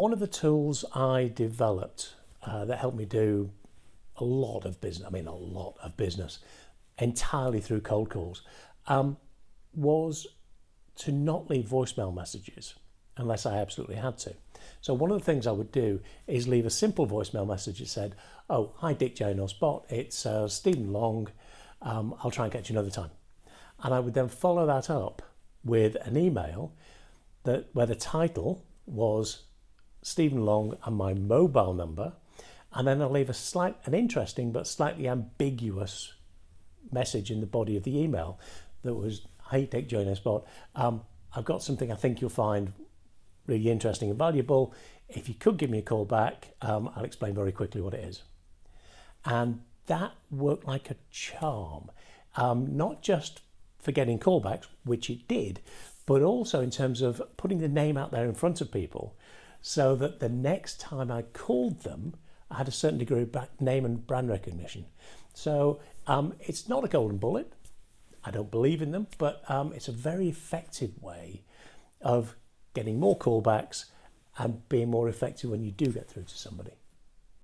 One of the tools I developed that helped me do a lot of business, entirely through cold calls, was to not leave voicemail messages unless I absolutely had to. So one of the things I would do is leave a simple voicemail message that said, "Oh, hi Dick, Jane or Spot, it's Stephen Long, I'll try and catch you another time." And I would then follow that up with an email where the title was Stephen Long and my mobile number, and then I'll leave an interesting but slightly ambiguous message in the body of the email that was, "Hey Dick, Jane or Spot, I've got something I think you'll find really interesting and valuable. If you could give me a call back, I'll explain very quickly what it is." And that worked like a charm, not just for getting callbacks, which it did, but also in terms of putting the name out there in front of people so that the next time I called them, I had a certain degree of name and brand recognition. So it's not a golden bullet. I don't believe in them, but it's a very effective way of getting more callbacks and being more effective when you do get through to somebody.